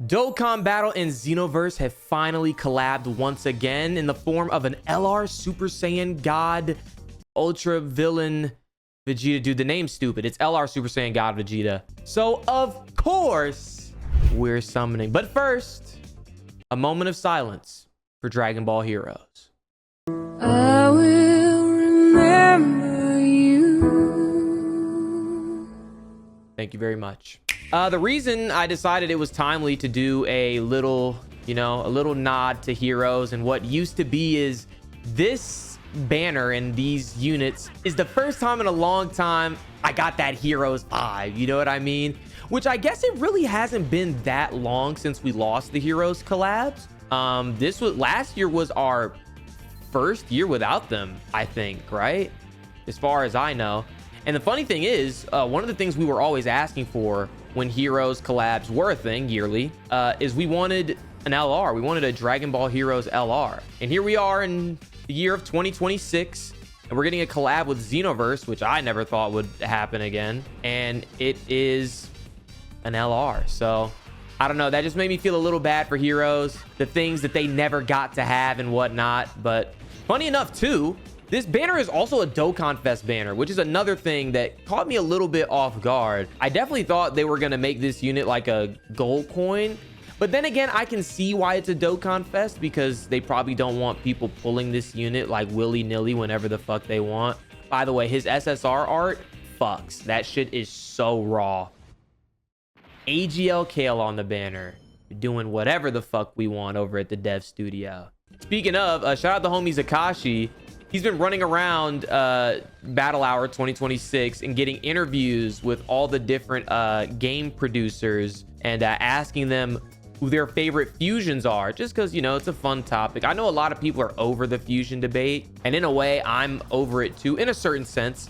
Dokkan Battle and Xenoverse have finally collabed once again in the form of an LR Super Saiyan God Ultra Villain Vegeta. Dude, the name's stupid. It's LR Super Saiyan God Vegeta. So, of course, we're summoning. But first, a moment of silence for Dragon Ball Heroes. I will remember you. Thank you very much. The reason I decided it was timely to do a little, a little nod to Heroes and what used to be is this banner and these units is the first time in a long time I got that Heroes vibe, you know what I mean? Which I guess it really hasn't been that long since we lost the Heroes collabs. Last year was our first year without them, I think, right? As far as I know. And the funny thing is, one of the things we were always asking for when Heroes collabs were a thing yearly, is we wanted an LR. We wanted a Dragon Ball Heroes LR. And here we are in the year of 2026, and we're getting a collab with Xenoverse, which I never thought would happen again. And it is an LR. So I don't know. That just made me feel a little bad for Heroes, the things that they never got to have and whatnot. But funny enough, too, this banner is also a Dokkan Fest banner, which is another thing that caught me a little bit off guard. I definitely thought they were going to make this unit like a gold coin. But then again, I can see why it's a Dokkan Fest, because they probably don't want people pulling this unit like willy-nilly whenever the fuck they want. By the way, his SSR art fucks. That shit is so raw. AGL Kale on the banner. We're doing whatever the fuck we want over at the dev studio. Speaking of, shout out to homie Zakashi. He's been running around Battle Hour 2026 and getting interviews with all the different game producers and asking them who their favorite fusions are, just because, it's a fun topic. I know a lot of people are over the fusion debate, and in a way, I'm over it too, in a certain sense.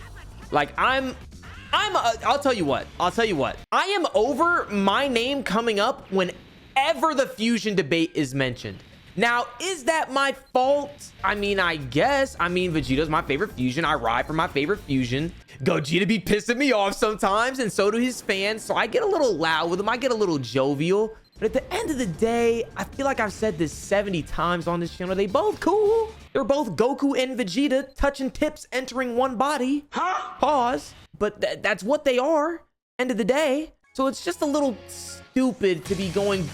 Like, I'll tell you what. I am over my name coming up whenever the fusion debate is mentioned. Now, is that my fault? I mean, I guess. Vegeta's my favorite fusion. I ride for my favorite fusion. Gogeta be pissing me off sometimes, and so do his fans. So I get a little loud with him. I get a little jovial. But at the end of the day, I feel like I've said this 70 times on this channel. They both cool. They're both Goku and Vegeta touching tips, entering one body. Huh? Pause. But that's what they are. End of the day. So it's just a little stupid to be going...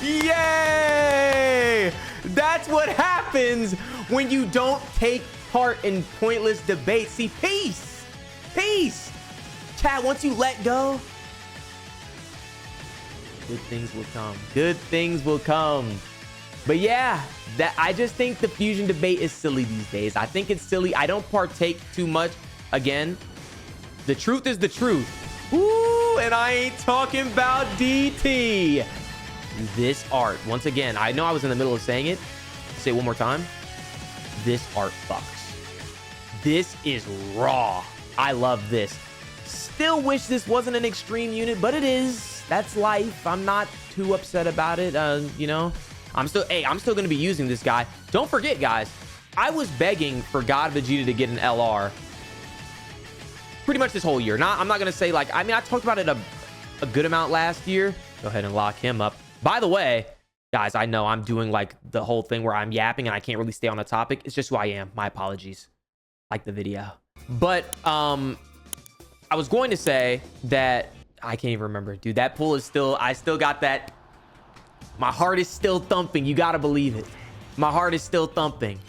Yay! That's what happens when you don't take part in pointless debates. See, peace. Chat, once you let go, good things will come. Good things will come. But yeah, I just think the fusion debate is silly these days. I think it's silly. I don't partake too much. Again, the truth is the truth. Ooh, and I ain't talking about DT. This art, once again, I know I was in the middle of saying it. Say it one more time. This art fucks. This is raw. I love this. Still wish this wasn't an extreme unit, but it is. That's life. I'm not too upset about it. I'm still going to be using this guy. Don't forget, guys, I was begging for God Vegeta to get an LR pretty much this whole year. I'm not going to say I talked about it a good amount last year. Go ahead and lock him up. By the way, guys, I know I'm doing the whole thing where I'm yapping and I can't really stay on the topic. It's just who I am. My apologies. Like the video. But I was going to say that I can't even remember. Dude, that pull is still, I still got that. My heart is still thumping. You got to believe it. My heart is still thumping.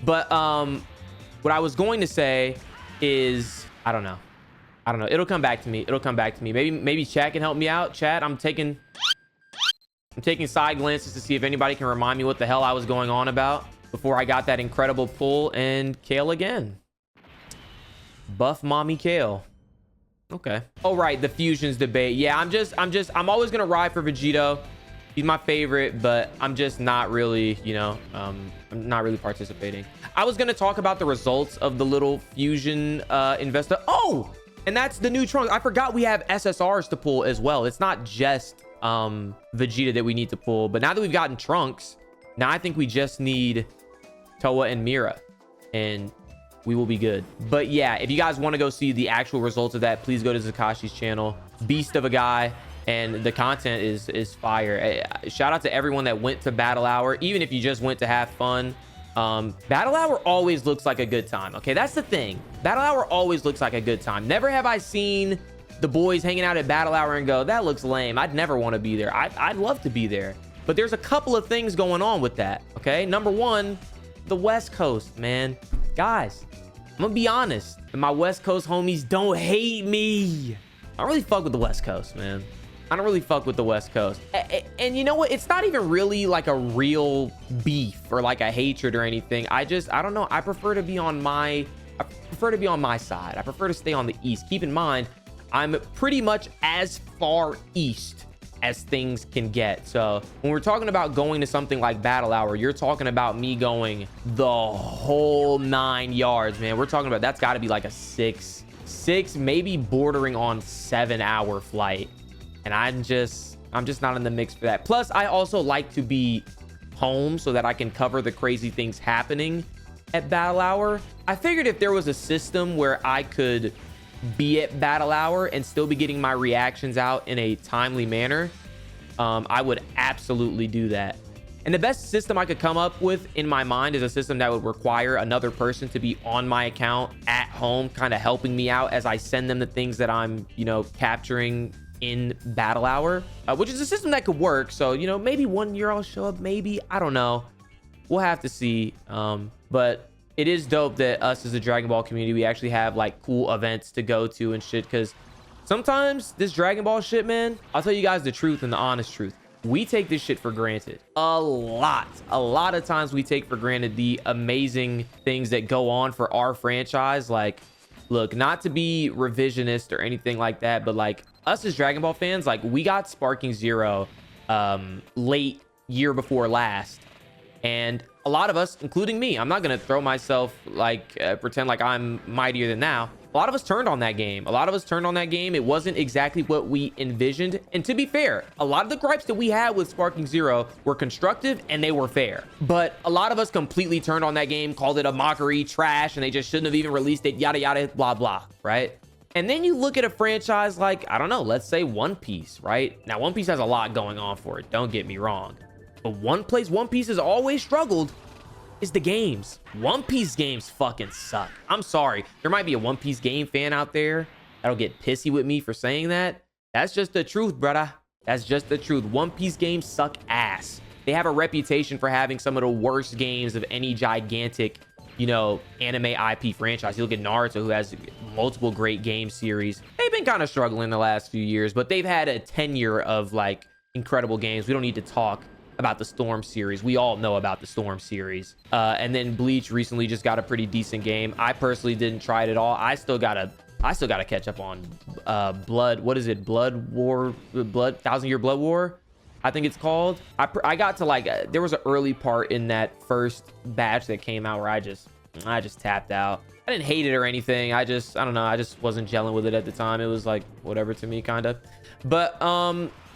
But what I was going to say is, I don't know. It'll come back to me. Maybe chat can help me out. Chat, I'm taking side glances to see if anybody can remind me what the hell I was going on about before I got that incredible pull and Kale again. Buff mommy Kale. Okay. All right, the fusions debate. Yeah, I'm always gonna ride for Vegeta. He's my favorite, but I'm just not really, I'm not really participating. I was going to talk about the results of the little fusion investor. Oh, and that's the new trunks. I forgot we have SSRs to pull as well. It's not just Vegeta that we need to pull, but now that we've gotten trunks, now I think we just need Toa and Mira. And we will be good. But yeah, if you guys want to go see the actual results of that, please go to Zakashi's channel. Beast of a guy, and the content is fire. Shout out to everyone that went to Battle Hour, even if you just went to have fun. Battle Hour always looks like a good time. Okay, that's the thing. Battle Hour always looks like a good time. Never have I seen the boys hanging out at Battle Hour and go, that looks lame. I'd never want to be there. I'd love to be there. But there's a couple of things going on with that. Okay, number one, the West Coast, man. Guys, I'm gonna be honest. My West Coast homies don't hate me. I don't really fuck with the West Coast, man. I don't really fuck with the West Coast. And you know what? It's not even really like a real beef or like a hatred or anything. I don't know. I prefer to be on my side. I prefer to stay on the East. Keep in mind, I'm pretty much as far east as things can get. So when we're talking about going to something like Battle Hour, you're talking about me going the whole 9 yards, man. We're talking about, that's got to be like a six, maybe bordering on 7-hour flight. And I'm just not in the mix for that. Plus, I also like to be home so that I can cover the crazy things happening at Battle Hour. I figured if there was a system where I could be at Battle Hour and still be getting my reactions out in a timely manner, I would absolutely do that. And the best system I could come up with in my mind is a system that would require another person to be on my account at home, kind of helping me out as I send them the things that I'm, you know, capturing in Battle Hour, which is a system that could work. So, you know, maybe one year I'll show up, maybe, I don't know, we'll have to see. But it is dope that us as a Dragon Ball community, we actually have like cool events to go to and shit, because sometimes this Dragon Ball shit, man, I'll tell you guys the truth and the honest truth, we take this shit for granted a lot of times. We take for granted the amazing things that go on for our franchise. Like, look, not to be revisionist or anything like that, but like us as Dragon Ball fans, like we got Sparking Zero late year before last, and a lot of us, including me, I'm not gonna throw myself like pretend like I'm mightier than thou. A lot of us turned on that game. It wasn't exactly what we envisioned. And to be fair, a lot of the gripes that we had with Sparking Zero were constructive and they were fair. But a lot of us completely turned on that game, called it a mockery, trash, and they just shouldn't have even released it, yada, yada, blah, blah, right? And then you look at a franchise like, I don't know, let's say One Piece, right? Now, One Piece has a lot going on for it, don't get me wrong. But one place One Piece has always struggled is the games. One Piece games fucking suck. I'm sorry. There might be a One Piece game fan out there that'll get pissy with me for saying that. That's just the truth, brother. That's just the truth. One Piece games suck ass. They have a reputation for having some of the worst games of any gigantic, you know, anime IP franchise. You look at Naruto, who has multiple great game series. They've been kind of struggling the last few years, but they've had a tenure of like incredible games. We don't need to talk about the Storm series. We all know about the Storm series. And then Bleach recently just got a pretty decent game. I personally didn't try it at all. I still gotta catch up on Blood. What is it? Blood 1,000 Year Blood War, I think it's called. I got to like there was an early part in that first batch that came out where I just tapped out. I didn't hate it or anything. I don't know. I just wasn't gelling with it at the time. It was like whatever to me, kind of. But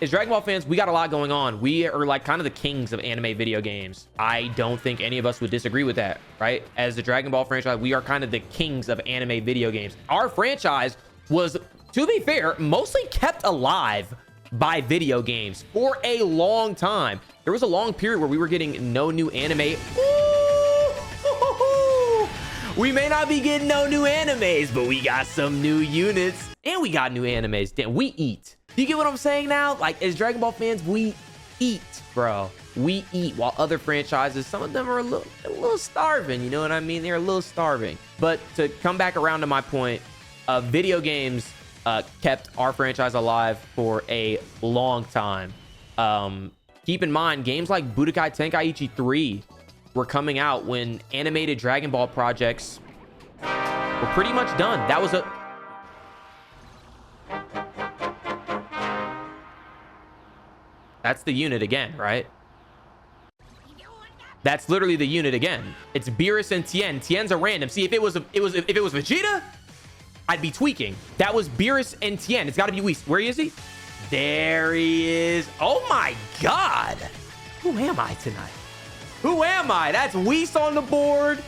as Dragon Ball fans, we got a lot going on. We are like kind of the kings of anime video games. I don't think any of us would disagree with that, right? As the Dragon Ball franchise, we are kind of the kings of anime video games. Our franchise was, to be fair, mostly kept alive by video games for a long time. There was a long period where we were getting no new anime. We may not be getting no new animes, but we got some new units and we got new animes. Damn, we eat. Do you get what I'm saying now? Like, as Dragon Ball fans, we eat, bro. We eat, while other franchises, some of them are a little starving. You know what I mean? They're a little starving. But to come back around to my point, video games kept our franchise alive for a long time. Keep in mind, games like Budokai Tenkaichi 3 were coming out when animated Dragon Ball projects were pretty much done. That was That's the unit again, right? That's literally the unit again. It's Beerus and Tien. Tien's a random. See, if it was Vegeta, I'd be tweaking. That was Beerus and Tien. It's got to be Whis. Where is he? There he is. Oh my God. Who am I tonight? Who am I? That's Whis on the board.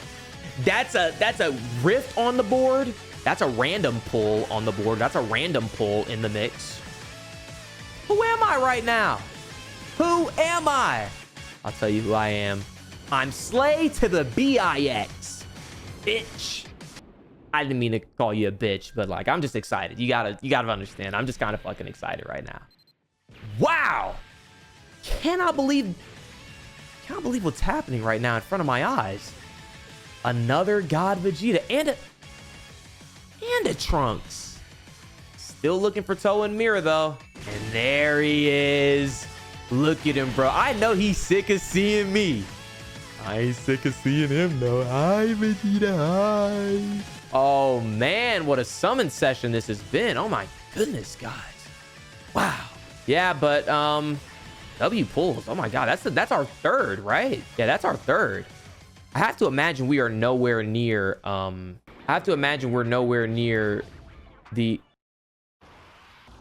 That's a rift on the board. That's a random pull on the board. That's a random pull in the mix. Who am I right now? Who am I? I'll tell you who I am. I'm Slay to the BIX. Bitch. I didn't mean to call you a bitch, but like, I'm just excited. You gotta understand. I'm just kind of fucking excited right now. Wow. Cannot believe what's happening right now in front of my eyes. Another God Vegeta and a Trunks. Still looking for Toe and Mira though. And there he is. Look at him, bro. I know he's sick of seeing me. I ain't sick of seeing him though. Hi, Vegeta. Hi. Oh man, what a summon session this has been. Oh my goodness, guys. Wow. Yeah, but W pulls. Oh my god, that's our third, right? Yeah, that's our third. I have to imagine we are nowhere near the...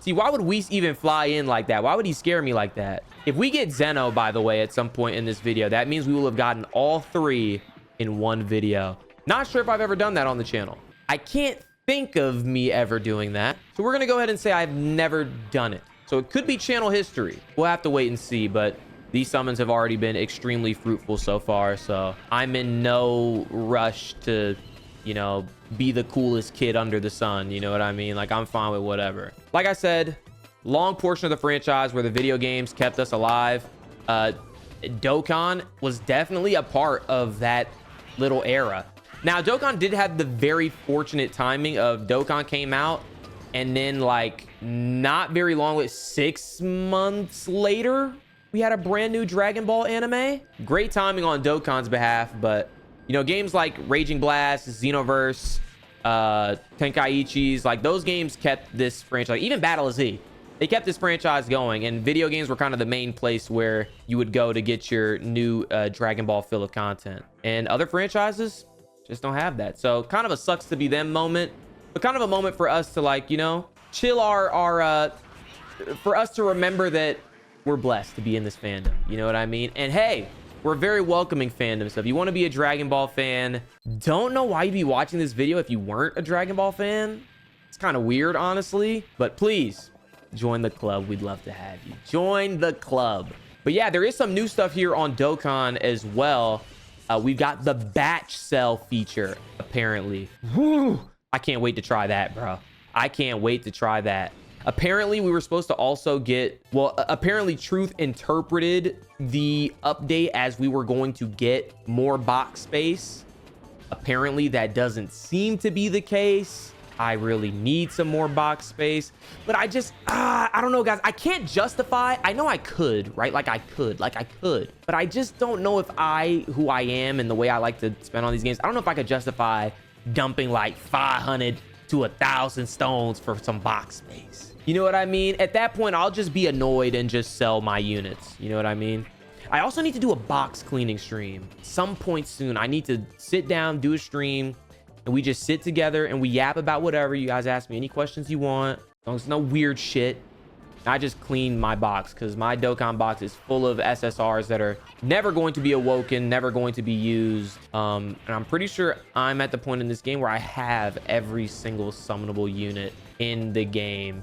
See, why would Whis even fly in like that? Why would he scare me like that? If we get Zeno, by the way, at some point in this video, that means we will have gotten all three in one video. Not sure if I've ever done that on the channel. I can't think of me ever doing that. So we're going to go ahead and say I've never done it. So it could be channel history. We'll have to wait and see, but these summons have already been extremely fruitful so far. So I'm in no rush to, you know, be the coolest kid under the sun. You know what I mean? Like, I'm fine with whatever. Like I said, long portion of the franchise where the video games kept us alive. Dokkan was definitely a part of that little era. Now, Dokkan did have the very fortunate timing of Dokkan came out, and then like not very long, like 6 months later, we had a brand new Dragon Ball anime. Great timing on Dokkan's behalf, but you know, games like Raging Blast, Xenoverse, Tenkaichi's, like those games kept this franchise, even Battle of Z, they kept this franchise going, and video games were kind of the main place where you would go to get your new Dragon Ball fill of content. And other franchises just don't have that. So kind of a sucks to be them moment, but kind of a moment for us to, like, you know, chill for us to remember that we're blessed to be in this fandom. You know what I mean? And hey, we're a very welcoming fandom. So if you want to be a Dragon Ball fan, don't know why you'd be watching this video if you weren't a Dragon Ball fan. It's kind of weird, honestly, but please join the club. We'd love to have you join the club. But yeah, there is some new stuff here on Dokkan as well. We've got the batch cell feature, apparently. Woo! I can't wait to try that, bro. I can't wait to try that. Apparently, we were supposed to also get... Well, apparently, Truth interpreted the update as we were going to get more box space. Apparently, that doesn't seem to be the case. I really need some more box space. But I just... I don't know, guys. I can't justify... I know I could, right? I could. But I just don't know if who I am and the way I like to spend on these games, I don't know if I could justify dumping like 500 to 1,000 stones for some box space. You know what I mean? At that point, I'll just be annoyed and just sell my units. You know what I mean? I also need to do a box cleaning stream some point soon. I need to sit down, do a stream, and we just sit together and we yap about whatever. You guys ask me any questions you want. There's no weird shit. I just clean my box because my Dokkan box is full of SSRs that are never going to be awoken, never going to be used. And I'm pretty sure I'm at the point in this game where I have every single summonable unit in the game.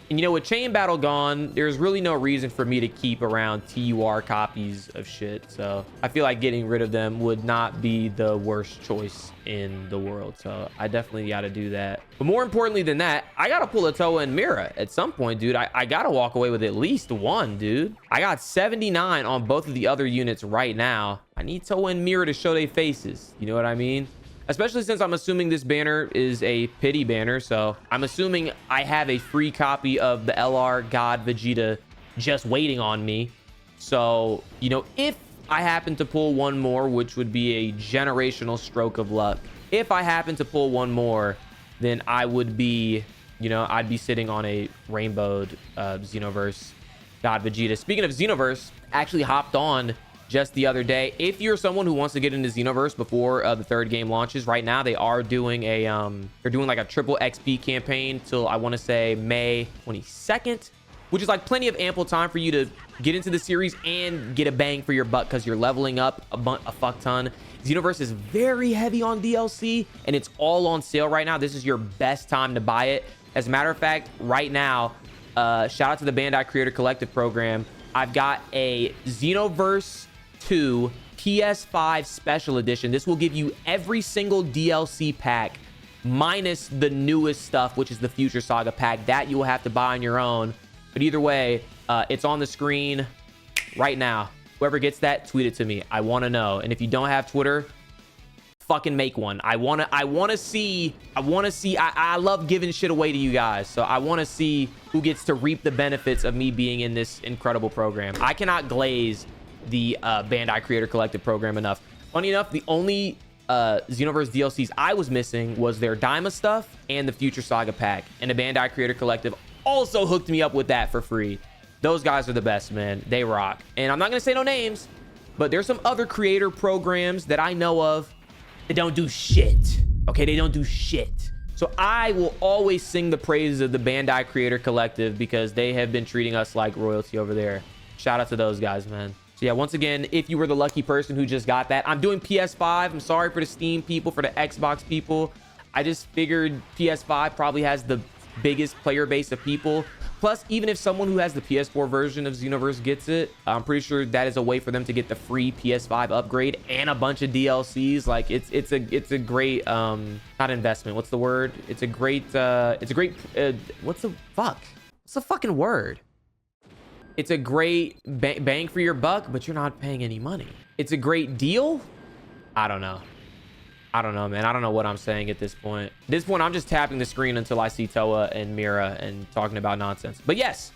And you know, with Chain Battle gone, there's really no reason for me to keep around TUR copies of shit. So I feel like getting rid of them would not be the worst choice in the world. So I definitely got to do that. But more importantly than that, I got to pull a Toa and Mira at some point, dude. I got to walk away with at least one, dude. I got 79 on both of the other units right now. I need Toa and Mira to show their faces. You know what I mean? Especially since I'm assuming this banner is a pity banner. So I'm assuming I have a free copy of the LR God Vegeta just waiting on me. So, you know, if I happen to pull one more, which would be a generational stroke of luck, if I happen to pull one more, then I would be, you know, I'd be sitting on a rainbowed Xenoverse God Vegeta. Speaking of Xenoverse, I actually hopped on just the other day. If you're someone who wants to get into Xenoverse before the third game launches, right now they are doing a they're doing like a triple XP campaign till I want to say May 22nd. which is like plenty of ample time for you to get into the series and get a bang for your buck because you're leveling up a fuck ton. Xenoverse is very heavy on DLC, and it's all on sale right now. This is your best time to buy it. As a matter of fact, right now, shout out to the Bandai Creator Collective program. I've got a Xenoverse 2 PS5 Special Edition. This will give you every single DLC pack minus the newest stuff, which is the Future Saga pack. That you will have to buy on your own. But either way, it's on the screen right now. Whoever gets that, tweet it to me. I want to know. And if you don't have Twitter, fucking make one. I want to see. I love giving shit away to you guys. So I want to see who gets to reap the benefits of me being in this incredible program. I cannot glaze the Bandai Creator Collective program enough. Funny enough, the only Xenoverse DLCs I was missing was their Daima stuff and the Future Saga pack. And the Bandai Creator Collective also hooked me up with that for free. Those guys are the best, man. They rock. And I'm not going to say no names, but there's some other creator programs that I know of that don't do shit. Okay, they don't do shit. So I will always sing the praises of the Bandai Creator Collective because they have been treating us like royalty over there. Shout out to those guys, man. So yeah, once again, if you were the lucky person who just got that, I'm doing PS5. I'm sorry for the Steam people, for the Xbox people. I just figured PS5 probably has the biggest player base of people. Plus, even if someone who has the PS4 version of Xenoverse gets it, I'm pretty sure that is a way for them to get the free PS5 upgrade and a bunch of DLCs. Like it's a great not investment. What's the word? It's a great what's the fucking word? It's a great bang for your buck, but you're not paying any money. It's a great deal. I don't know, man. I don't know what I'm saying at this point. At this point, I'm just tapping the screen until I see Toa and Mira and talking about nonsense. But yes,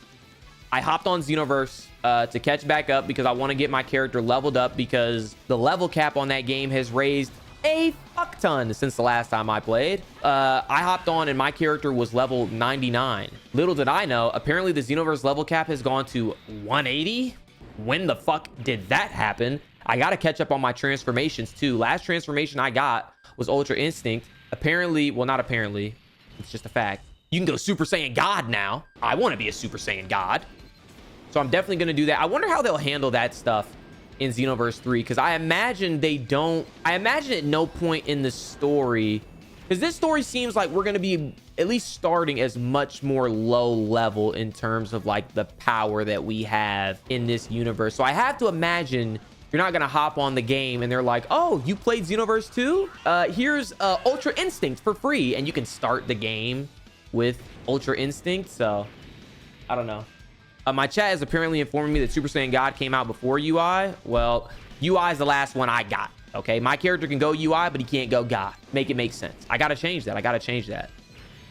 I hopped on Xenoverse to catch back up because I want to get my character leveled up because the level cap on that game has raised a fuck ton since the last time I played. I hopped on and my character was level 99. Little did I know, apparently the Xenoverse level cap has gone to 180. When the fuck did that happen? I got to catch up on my transformations too. Last transformation I got was Ultra Instinct. Apparently, well, not apparently, it's just a fact. You can go Super Saiyan God now. I want to be a Super Saiyan God. So I'm definitely going to do that. I wonder how they'll handle that stuff in Xenoverse 3, because I imagine they don't. I imagine at no point in the story, because this story seems like we're going to be at least starting as much more low level in terms of like the power that we have in this universe. So I have to imagine you're not going to hop on the game and they're like, oh, you played Xenoverse 2? Here's Ultra Instinct for free. And you can start the game with Ultra Instinct. So I don't know. My chat is apparently informing me that Super Saiyan God came out before UI. Well, UI is the last one I got. Okay, my character can go UI, but he can't go God. Make it make sense. I got to change that.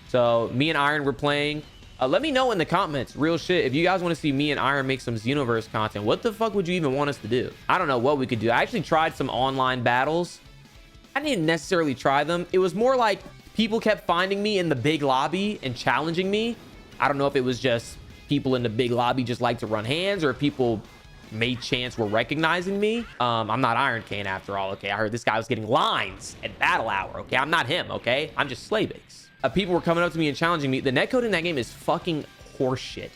So me and Iron were playing. Let me know in the comments, real shit, if you guys want to see me and Iron make some Xenoverse content. What the fuck would you even want us to do? I don't know what we could do. I actually tried some online battles. I didn't necessarily try them. It was more like people kept finding me in the big lobby and challenging me. I don't know if it was just people in the big lobby just like to run hands, or if people made chance were recognizing me. I'm not Iron Cane after all. Okay, I heard this guy was getting lines at battle hour. Okay, I'm not him. Okay, I'm just Slaybix. People were coming up to me and challenging me. The netcode in that game is fucking horseshit.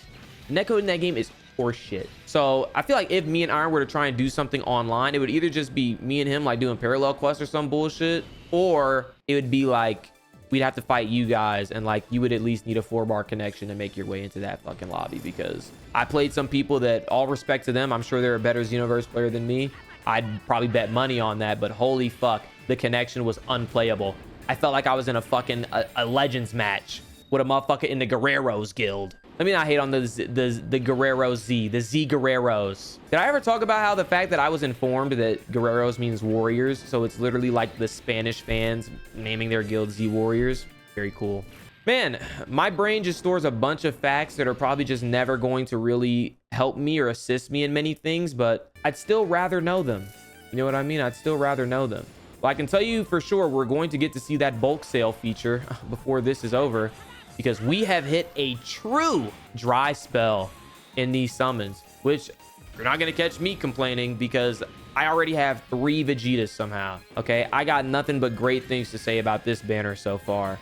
Netcode in that game is horseshit. So I feel like if me and Iron were to try and do something online, it would either just be me and him like doing parallel quests or some bullshit, or it would be like we'd have to fight you guys, and like you would at least need a 4-bar connection to make your way into that fucking lobby, because I played some people that, all respect to them, I'm sure they're a better Xenoverse player than me. I'd probably bet money on that, but holy fuck, the connection was unplayable. I felt like I was in a fucking a Legends match with a motherfucker in the Guerreros guild. Let me not hate on the Guerrero Z, the Z Guerreros. Did I ever talk about how the fact that I was informed that Guerreros means warriors? So it's literally like the Spanish fans naming their guild Z Warriors. Very cool. Man, my brain just stores a bunch of facts that are probably just never going to really help me or assist me in many things, but I'd still rather know them. You know what I mean? I'd still rather know them. Well, I can tell you for sure we're going to get to see that bulk sale feature before this is over, because we have hit a true dry spell in these summons, which you're not going to catch me complaining because I already have 3 Vegetas somehow. Okay, I got nothing but great things to say about this banner so far.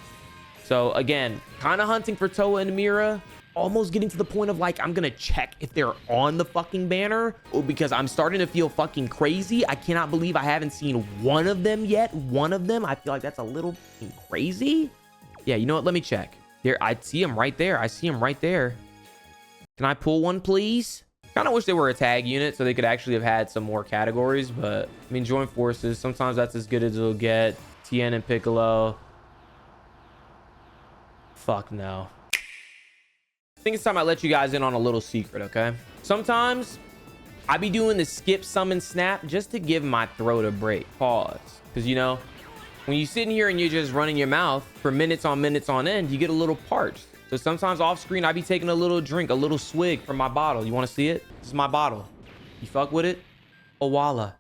So again, kind of hunting for Toa and Mira, almost getting to the point of like, I'm gonna check if they're on the fucking banner, because I'm starting to feel fucking crazy. I cannot believe I haven't seen one of them yet. One of them. I feel like that's a little crazy. Yeah, you know what? Let me check. There, I see him right there. I see him right there. Can I pull one, please? Kind of wish they were a tag unit so they could actually have had some more categories, but I mean, join forces. Sometimes that's as good as it'll get. Tien and Piccolo. Fuck no. I think it's time I let you guys in on a little secret, okay? Sometimes I be doing the skip summon snap just to give my throat a break. Pause. Because, you know, when you sit in here and you're just running your mouth for minutes on end, you get a little parched. So sometimes off screen, I be taking a little drink, a little swig from my bottle. You want to see it? This is my bottle. You fuck with it? Owala.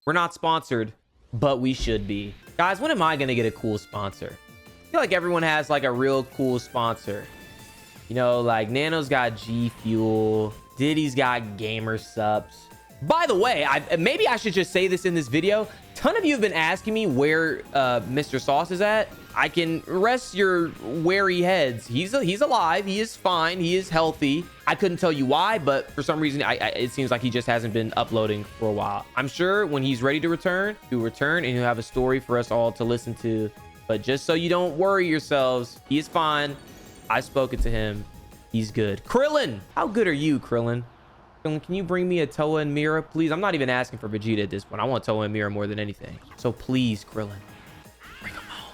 We're not sponsored, but we should be. Guys, when am I going to get a cool sponsor? I feel like everyone has like a real cool sponsor. You know, like Nano's got G Fuel. Diddy's got Gamer Subs. By the way, maybe I should just say this in this video. Ton of you have been asking me where Mr. Sauce is at. I can rest your wary heads. He's alive. He is fine. He is healthy. I couldn't tell you why, but for some reason, it seems like he just hasn't been uploading for a while. I'm sure when he's ready to return, he'll return and he'll have a story for us all to listen to. But just so you don't worry yourselves, he is fine. I've spoken to him. He's good. Krillin! How good are you, Krillin? Krillin, can you bring me a Toa and Mira, please? I'm not even asking for Vegeta at this point. I want Toa and Mira more than anything. So please, Krillin, bring him home.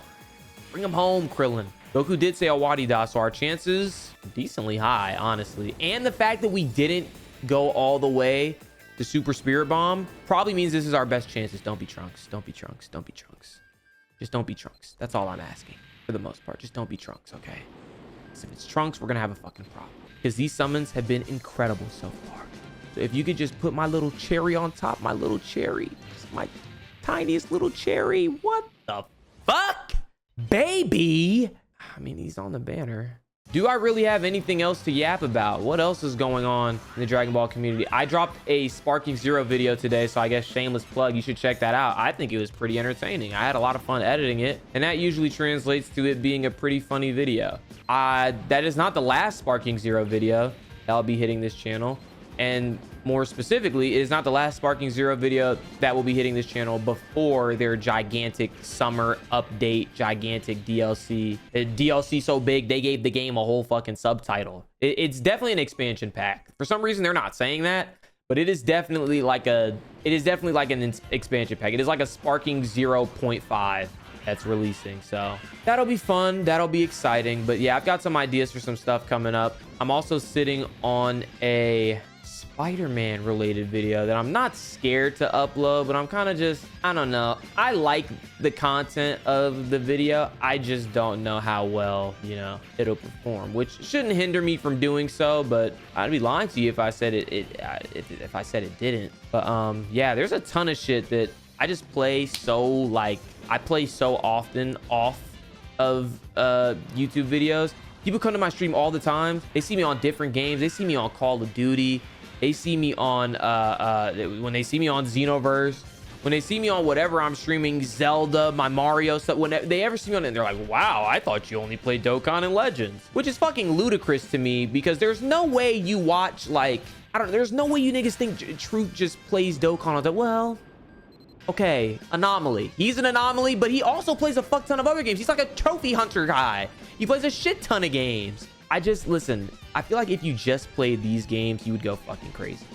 Bring him home, Krillin. Goku did say Awadida, so our chances are decently high, honestly. And the fact that we didn't go all the way to Super Spirit Bomb probably means this is our best chances. Don't be Trunks. Don't be Trunks. Don't be Trunks. Just don't be Trunks. That's all I'm asking for the most part. Just don't be Trunks, okay? If it's Trunks, we're gonna have a fucking problem, because these summons have been incredible so far. So if you could just put my little cherry on top, my little cherry, just my tiniest little cherry. What the fuck, baby? I mean, he's on the banner. Do I really have anything else to yap about? What else is going on in the Dragon Ball community? I dropped a Sparking Zero video today, so I guess shameless plug. You should check that out. I think it was pretty entertaining. I had a lot of fun editing it, and that usually translates to it being a pretty funny video. That is not the last Sparking Zero video that'll be hitting this channel. And more specifically, it is not the last Sparking Zero video that will be hitting this channel before their gigantic summer update, gigantic DLC. DLC so big, they gave the game a whole fucking subtitle. It's definitely an expansion pack. For some reason, they're not saying that, but it is definitely like an expansion pack. It is like a Sparking 0.5 that's releasing. So that'll be fun. That'll be exciting. But yeah, I've got some ideas for some stuff coming up. I'm also sitting on a Spider-Man related video that I'm not scared to upload, but I'm kind of just, I don't know. I like the content of the video. I just don't know how well, you know, it'll perform, which shouldn't hinder me from doing so, but I'd be lying to you if I said if I said it didn't. But yeah, there's a ton of shit that I just play so, like, I play so often off of YouTube videos. People come to my stream all the time. They see me on different games. They see me on Call of Duty. They see me on when they see me on Xenoverse, when they see me on whatever I'm streaming, Zelda, my Mario stuff. When they ever see me on it, they're like, wow, I thought you only played Dokkan and Legends, which is fucking ludicrous to me, because there's no way you watch, like, I don't know, there's no way you niggas think Truth just plays Dokkan. I was like, well, okay, Anomaly. He's an anomaly, but he also plays a fuck ton of other games. He's like a trophy hunter guy. He plays a shit ton of games. Listen, I feel like if you just played these games, you would go fucking crazy.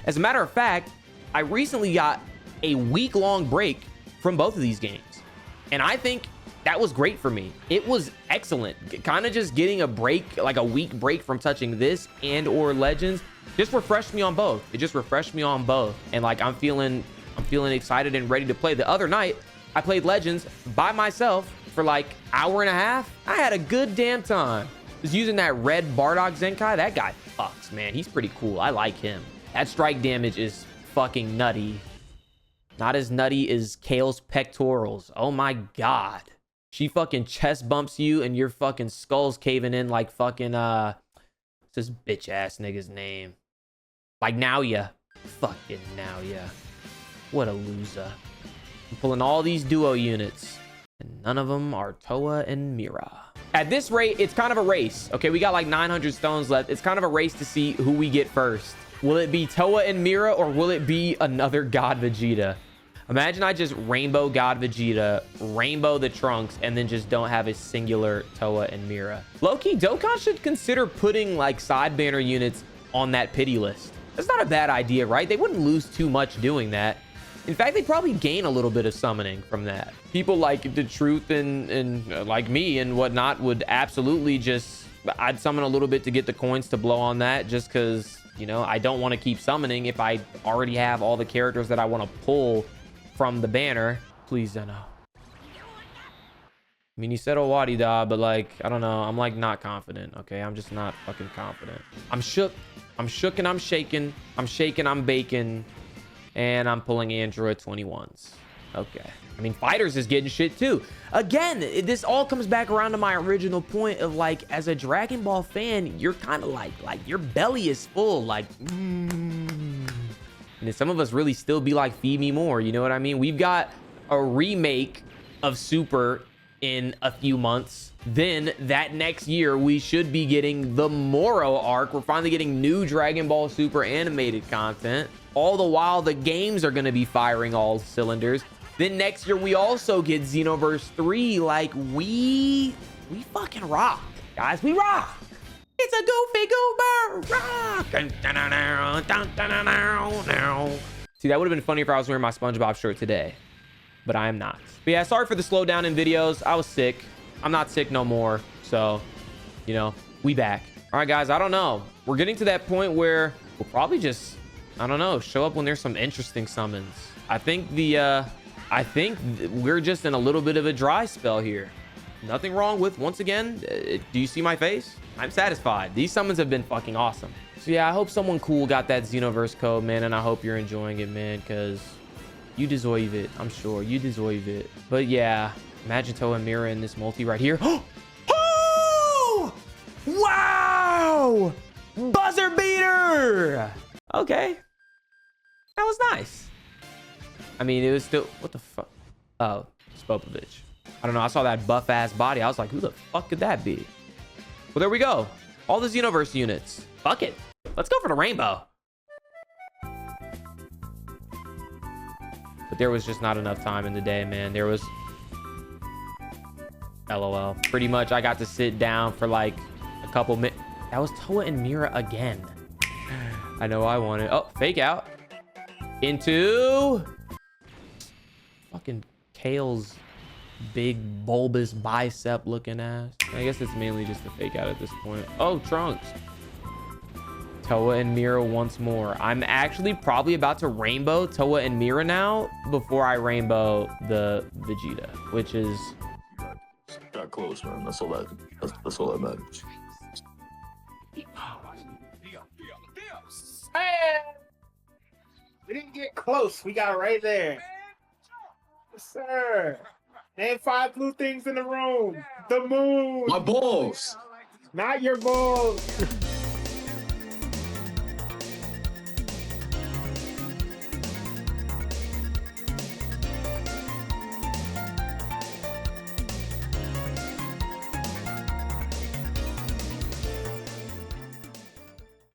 As a matter of fact, I recently got a week-long break from both of these games, and I think that was great for me. It was excellent. Kind of just getting a break, like a week break from touching this and or Legends, just refreshed me on both. It just refreshed me on both, and like I'm feeling excited and ready to play. The other night, I played Legends by myself for like hour and a half. I had a good damn time. Was using that red Bardock Zenkai. That guy fucks, man. He's pretty cool. I like him. That strike damage is fucking nutty. Not as nutty as Kale's pectorals. Oh my god. She fucking chest bumps you and your fucking skull's caving in like fucking what's this bitch ass nigga's name? Like Naoya. Fucking Naoya. What a loser. I'm pulling all these duo units. And none of them are Toa and Mira. At this rate, it's kind of a race. Okay, we got like 900 stones left. It's kind of a race to see who we get first. Will it be Toa and Mira, or will it be another God Vegeta? Imagine I just rainbow God Vegeta, rainbow the Trunks, and then just don't have a singular Toa and Mira. Low-key, Dokkan should consider putting like side banner units on that pity list. That's not a bad idea, right? They wouldn't lose too much doing that. In fact, they'd probably gain a little bit of summoning from that. People like the Truth and like me and whatnot would absolutely just... I'd summon a little bit to get the coins to blow on that, just because, you know, I don't want to keep summoning if I already have all the characters that I want to pull from the banner. Please, Zeno. I mean, he said Owadida, but like, I don't know. I'm like not confident. Okay, I'm just not fucking confident. I'm shook. I'm shook and I'm shaking. I'm shaking. I'm baking. And I'm pulling Android 21s. Okay. I mean, Fighters is getting shit too. Again, this all comes back around to my original point of like, as a Dragon Ball fan, you're kind of like your belly is full. Like, and then some of us really still be like, feed me more. You know what I mean? We've got a remake of Super in a few months. Then that next year, we should be getting the Moro arc. We're finally getting new Dragon Ball Super animated content. All the while, the games are going to be firing all cylinders. Then next year, we also get Xenoverse 3. Like, we fucking rock. Guys, we rock. It's a goofy goober rock. See, that would have been funny if I was wearing my SpongeBob shirt today, but I am not. But yeah, sorry for the slowdown in videos. I was sick. I'm not sick no more. So, you know, we back. All right, guys, I don't know. We're getting to that point where we'll probably just, I don't know, show up when there's some interesting summons. I think we're just in a little bit of a dry spell here. Nothing wrong with, once again, do you see my face? I'm satisfied. These summons have been fucking awesome. So yeah, I hope someone cool got that Xenoverse code, man, and I hope you're enjoying it, man, because you deserve it. I'm sure you deserve it. But yeah, imagine Toa and Mira in this multi right here. Oh! Wow! Buzzer beater! Okay. That was nice. I mean, it was still... What the fuck? Oh, Spopovich. I don't know. I saw that buff-ass body. I was like, who the fuck could that be? Well, there we go. All the Xenoverse units. Fuck it. Let's go for the rainbow. But there was just not enough time in the day, man. There was... LOL. Pretty much, I got to sit down for like a couple minutes. That was Toa and Mira again. I know I wanted... Oh, fake out. Into... Fucking Kale's big bulbous bicep looking ass. I guess it's mainly just a fake out at this point. Oh, Trunks. Toa and Mira once more. I'm actually probably about to rainbow Toa and Mira now before I rainbow the Vegeta, which is... Got close, man. That's all that matters. Hey! We didn't get close. We got right there. Yes, sir. Name 5 blue things in the room. The moon. My balls. Not your balls.